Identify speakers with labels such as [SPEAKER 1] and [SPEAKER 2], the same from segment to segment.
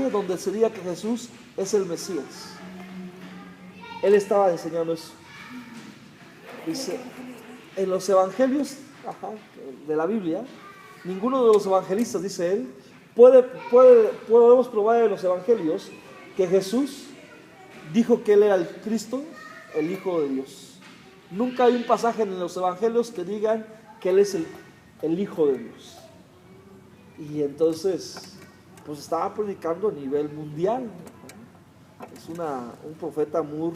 [SPEAKER 1] pasaje donde se diga que Jesús es el Mesías. Él estaba enseñando eso. Dice, en los evangelios de la Biblia, ninguno de los evangelistas, dice él, podemos probar en los evangelios que Jesús dijo que él era el Cristo, el Hijo de Dios. Nunca hay un pasaje en los evangelios que digan que él es el Hijo de Dios. Y entonces, pues estaba predicando a nivel mundial. Es un profeta muy,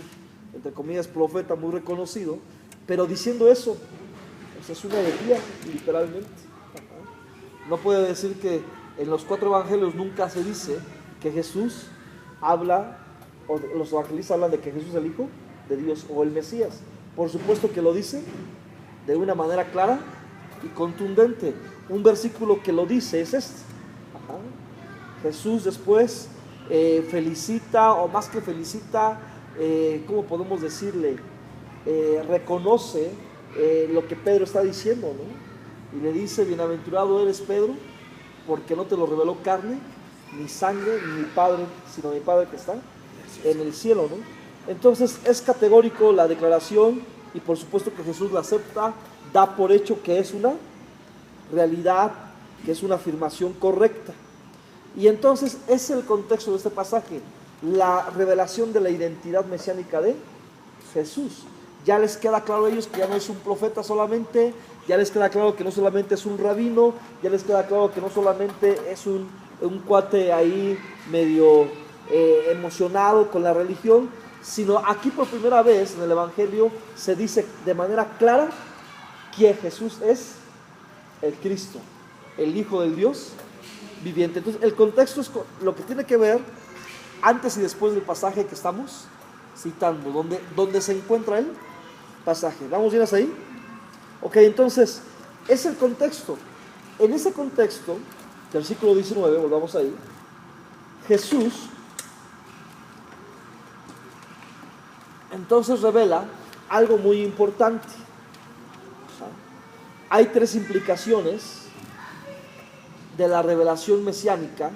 [SPEAKER 1] entre comillas, profeta muy reconocido, pero diciendo eso, pues es una herejía, literalmente. No puede decir que en los 4 evangelios nunca se dice que Jesús habla, o los evangelistas hablan de que Jesús es el Hijo de Dios o el Mesías. Por supuesto que lo dice de una manera clara y contundente. Un versículo que lo dice es este. Jesús después felicita, o más que felicita, ¿cómo podemos decirle? Reconoce lo que Pedro está diciendo, ¿no? Y le dice, bienaventurado eres Pedro, porque no te lo reveló carne, ni sangre, ni mi Padre, sino mi Padre que está en el cielo, ¿no? Entonces es categórico la declaración, y por supuesto que Jesús la acepta, da por hecho que es una realidad, que es una afirmación correcta. Y entonces es el contexto de este pasaje, la revelación de la identidad mesiánica de Jesús. Ya les queda claro a ellos que ya no es un profeta solamente, ya les queda claro que no solamente es un rabino, ya les queda claro que no solamente es un cuate ahí medio emocionado con la religión, sino aquí por primera vez en el Evangelio se dice de manera clara que Jesús es el Cristo, el Hijo del Dios viviente. Entonces el contexto es lo que tiene que ver antes y después del pasaje que estamos citando, donde se encuentra el pasaje. ¿Vamos bien hasta ahí? Ok, entonces es el contexto. En ese contexto, versículo 19, volvamos ahí, Jesús entonces revela algo muy importante. Hay 3 implicaciones de la revelación mesiánica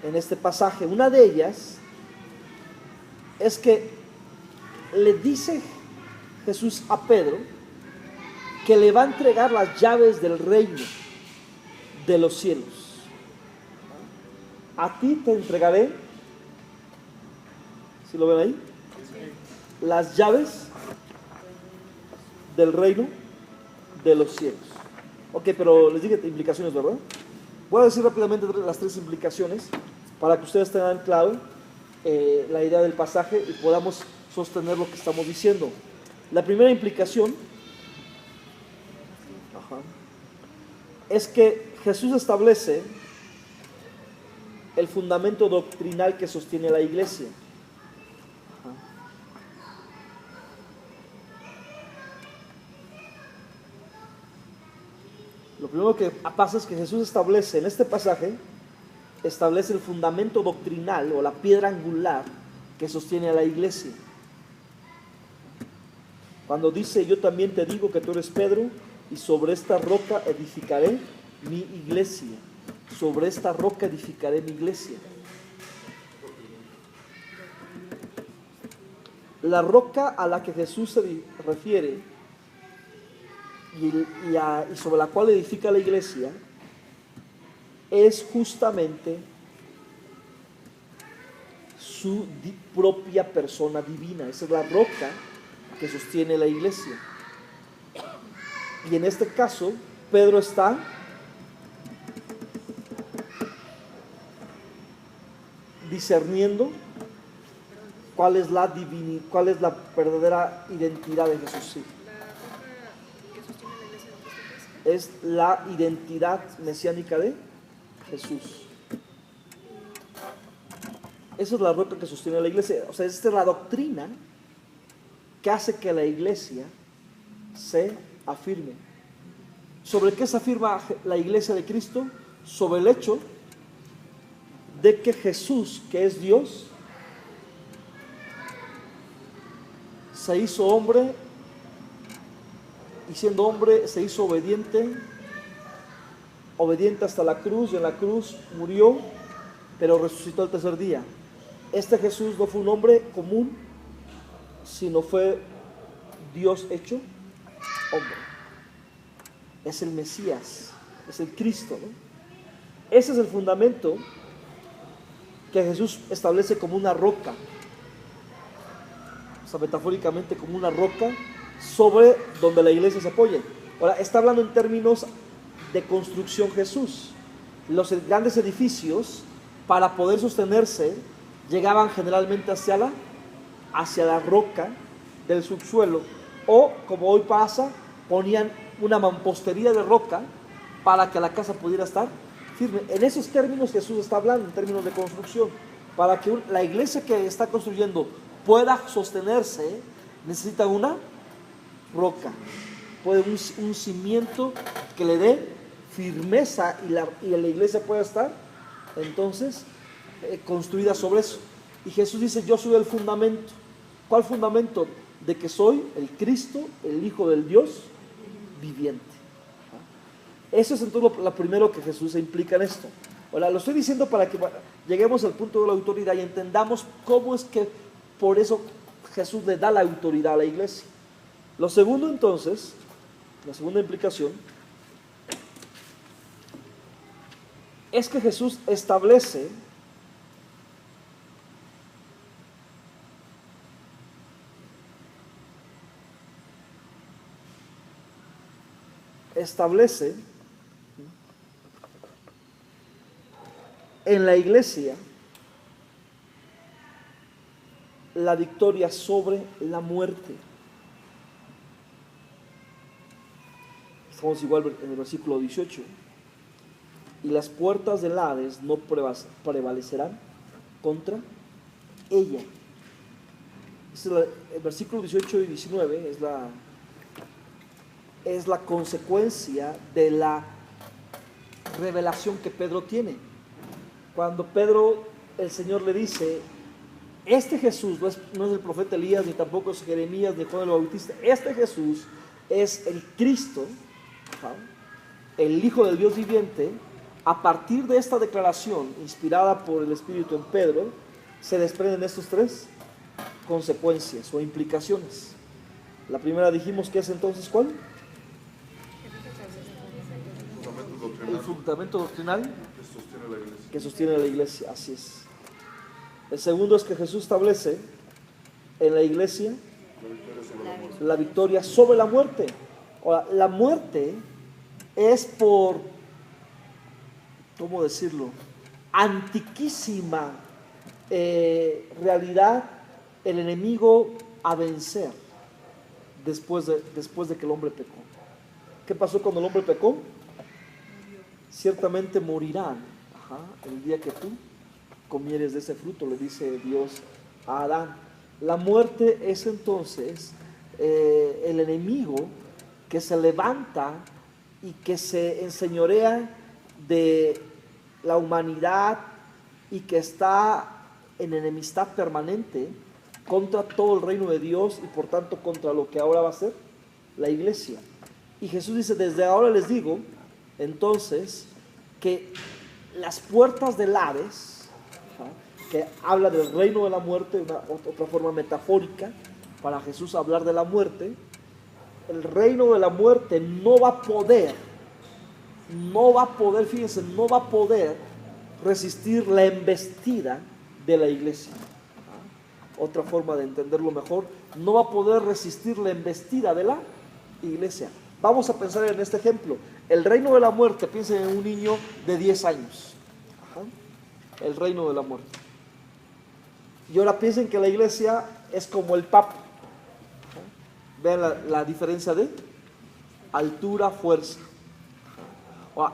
[SPEAKER 1] en este pasaje. Una de ellas es que le dice Jesús a Pedro que le va a entregar las llaves del reino de los cielos. A ti te entregaré, ¿sí lo ven ahí? Las llaves del reino de los cielos. Ok, pero les dije implicaciones, ¿verdad? Voy a decir rápidamente las 3 implicaciones para que ustedes tengan claro la idea del pasaje y podamos sostener lo que estamos diciendo. La primera implicación es que Jesús establece el fundamento doctrinal que sostiene la iglesia. Lo primero que pasa es que Jesús establece en este pasaje, establece el fundamento doctrinal o la piedra angular que sostiene a la iglesia. Cuando dice, yo también te digo que tú eres Pedro, y sobre esta roca edificaré mi iglesia. Sobre esta roca edificaré mi iglesia. La roca a la que Jesús se refiere y sobre la cual edifica la iglesia es justamente su propia persona divina. Esa es la roca que sostiene la iglesia. Y en este caso, Pedro está discerniendo cuál es la verdadera identidad de Jesús. Sí. Es la identidad mesiánica de Jesús. Esa es la roca que sostiene la iglesia. O sea, esta es la doctrina que hace que la iglesia se afirme. ¿Sobre qué se afirma la iglesia de Cristo? Sobre el hecho de que Jesús, que es Dios, se hizo hombre, y siendo hombre se hizo obediente hasta la cruz, y en la cruz murió pero resucitó al tercer día. Este Jesús no fue un hombre común, sino fue Dios hecho hombre. Es el Mesías, es el Cristo, ¿no? Ese es el fundamento que Jesús establece como una roca, o sea, metafóricamente como una roca sobre donde la iglesia se apoye. Ahora, está hablando en términos de construcción Jesús. Los grandes edificios, para poder sostenerse, llegaban generalmente hacia la roca del subsuelo, o, como hoy pasa, ponían una mampostería de roca para que la casa pudiera estar firme. En esos términos Jesús está hablando, en términos de construcción. Para que la iglesia que está construyendo pueda sostenerse, necesita una roca, puede un cimiento que le dé firmeza y la iglesia pueda estar entonces construida sobre eso. Y Jesús dice: yo soy el fundamento. ¿Cuál fundamento? De que soy el Cristo, el Hijo del Dios viviente. Eso es entonces lo primero que Jesús implica en esto. Ahora, lo estoy diciendo para que lleguemos al punto de la autoridad y entendamos cómo es que por eso Jesús le da la autoridad a la iglesia. Lo segundo entonces, la segunda implicación, es que Jesús establece en la iglesia la victoria sobre la muerte. Estamos igual en el versículo 18. Y las puertas del Hades no prevalecerán contra ella. El versículo 18 y 19 es la consecuencia de la revelación que Pedro tiene. Cuando el Señor le dice: este Jesús no es el profeta Elías, ni tampoco es Jeremías, ni Juan el Bautista. Este Jesús es el Cristo, el Hijo del Dios viviente. A partir de esta declaración, inspirada por el Espíritu en Pedro, se desprenden estos tres consecuencias o implicaciones. La primera dijimos que es entonces ¿cuál? El fundamento doctrinal que sostiene a la iglesia. Así es. El segundo es que Jesús establece en la iglesia la victoria sobre la muerte. Ahora, la muerte es por, ¿cómo decirlo?, antiquísima realidad, el enemigo a vencer después de que el hombre pecó. ¿Qué pasó cuando el hombre pecó? Ciertamente morirán el día que tú comieres de ese fruto, le dice Dios a Adán. La muerte es entonces el enemigo que se levanta y que se enseñorea de la humanidad y que está en enemistad permanente contra todo el reino de Dios y por tanto contra lo que ahora va a ser la iglesia. Y Jesús dice: desde ahora les digo entonces que las puertas del Hades, que habla del reino de la muerte, otra forma metafórica para Jesús hablar de la muerte, el reino de la muerte no va a poder, fíjense, no va a poder resistir la embestida de la iglesia. Otra forma de entenderlo mejor: no va a poder resistir la embestida de la iglesia. Vamos a pensar en este ejemplo. El reino de la muerte, piensen en un niño de 10 años. El reino de la muerte. Y ahora piensen que la iglesia es como el Papa. Vean la diferencia de altura, fuerza.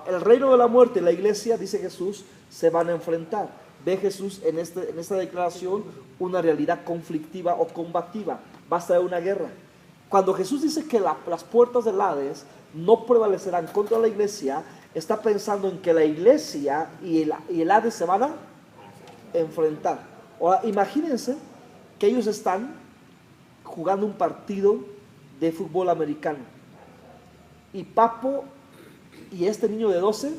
[SPEAKER 1] El reino de la muerte y la iglesia, dice Jesús, se van a enfrentar. Ve Jesús en esta declaración una realidad conflictiva o combativa. Va a estar una guerra. Cuando Jesús dice que las puertas del Hades no prevalecerán contra la iglesia, está pensando en que la iglesia y el Hades se van a enfrentar. Ahora, imagínense que ellos están jugando un partido de fútbol americano y Papo y este niño de 12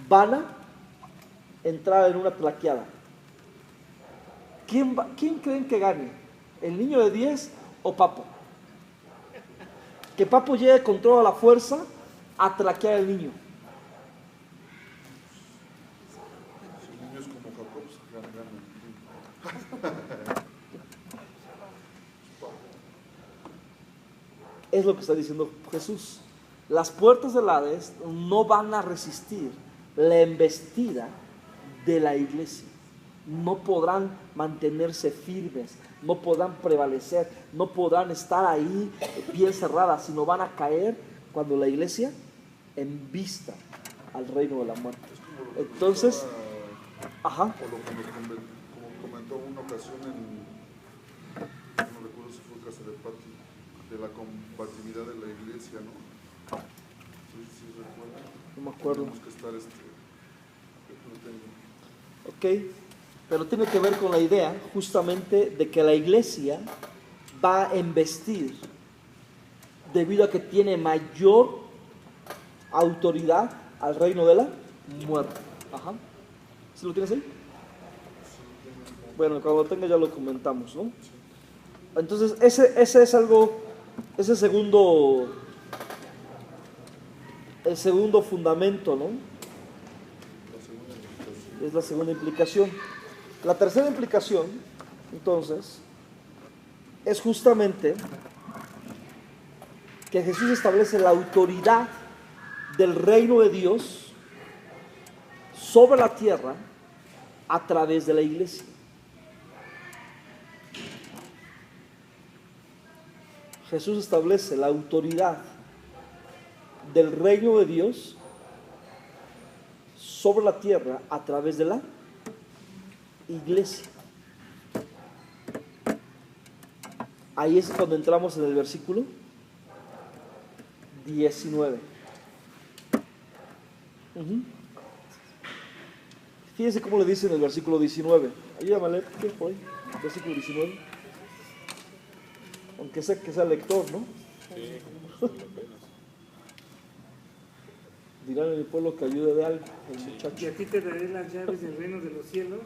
[SPEAKER 1] van a entrar en una tlaqueada. ¿Quién creen que gane? ¿El niño de 10 o Papo? Que Papo llegue con toda la fuerza a tlaquear al niño.
[SPEAKER 2] Si el niño es como Jacob, gana.
[SPEAKER 1] Es lo que está diciendo Jesús. Las puertas del Hades no van a resistir la embestida de la iglesia. No podrán mantenerse firmes, no podrán prevalecer, no podrán estar ahí piel cerrada, sino van a caer cuando la iglesia embista al reino de la muerte. Entonces,
[SPEAKER 2] como comentó una ocasión no recuerdo si fue casa de Pati, de la compatibilidad de la iglesia, ¿no? Sí, recuerdo.
[SPEAKER 1] No me acuerdo.
[SPEAKER 2] Tenemos que estar, no tengo.
[SPEAKER 1] Ok, pero tiene que ver con la idea justamente de que la iglesia va a embestir debido a que tiene mayor autoridad al reino de la muerte. Ajá. ¿Sí lo tienes ahí? Bueno, cuando lo tenga ya lo comentamos, ¿no? Entonces, ese es algo, ese segundo, el segundo fundamento, ¿no? Es la segunda implicación. La tercera implicación, entonces, es justamente que Jesús establece la autoridad del reino de Dios sobre la tierra a través de la iglesia. Jesús establece la autoridad del reino de Dios sobre la tierra a través de la iglesia. Ahí es cuando entramos en el versículo 19. Fíjense cómo le dice en el versículo 19. Ayúdame a leer, ¿qué por ahí? Versículo 19. Aunque sé que sea lector, ¿no?
[SPEAKER 2] Sí,
[SPEAKER 1] dirán en el pueblo que ayude de algo el muchacho.
[SPEAKER 3] Y a ti te daré las llaves del reino de los cielos,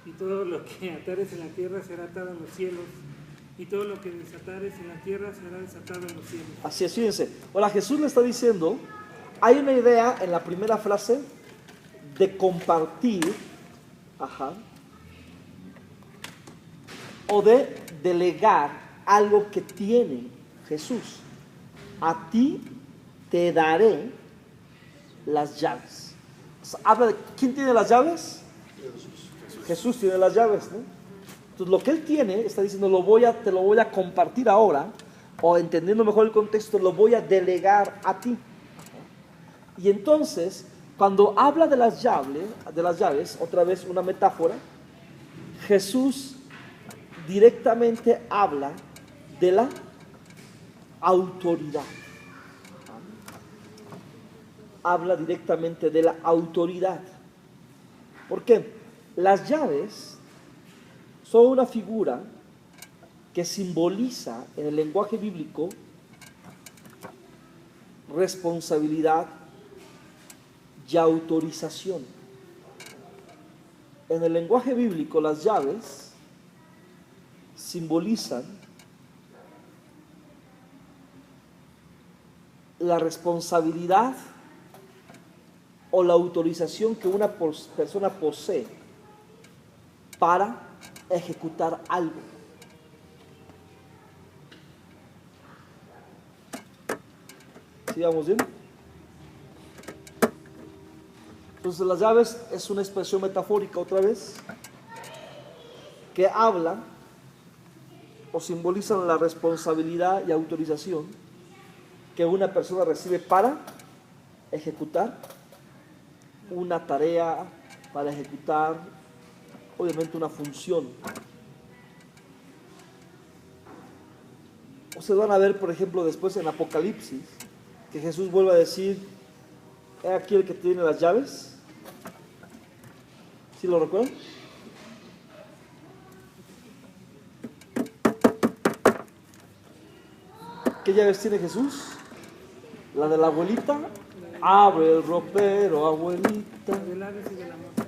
[SPEAKER 3] y todo lo que atares en la tierra será atado en los cielos, y todo lo que desatares en la tierra será desatado en los cielos.
[SPEAKER 1] Así es, fíjense. Ahora Jesús le está diciendo, hay una idea en la primera frase de compartir, o de delegar algo que tiene Jesús. A ti te daré las llaves. O sea, habla de quién tiene las llaves. Jesús tiene las llaves, ¿no? Entonces lo que él tiene, está diciendo, te lo voy a compartir ahora, o entendiendo mejor el contexto, lo voy a delegar a ti. Y entonces, cuando habla de las llaves, otra vez una metáfora, Jesús directamente habla de la autoridad. Habla directamente de la autoridad. ¿Por qué? Las llaves son una figura que simboliza en el lenguaje bíblico responsabilidad y autorización. En el lenguaje bíblico las llaves simbolizan la responsabilidad o la autorización que una persona posee para ejecutar algo. ¿Sigamos bien? Entonces las llaves es una expresión metafórica otra vez que habla o simbolizan la responsabilidad y autorización que una persona recibe para ejecutar una tarea, para ejecutar obviamente una función. Ustedes van a ver, por ejemplo, después en Apocalipsis, que Jesús vuelve a decir, ¿es aquí el que tiene las llaves? ¿Sí lo recuerdan? ¿Qué llaves tiene Jesús? ¿La de la abuelita Abre el ropero, abuelita.
[SPEAKER 3] Del Hades y del amor.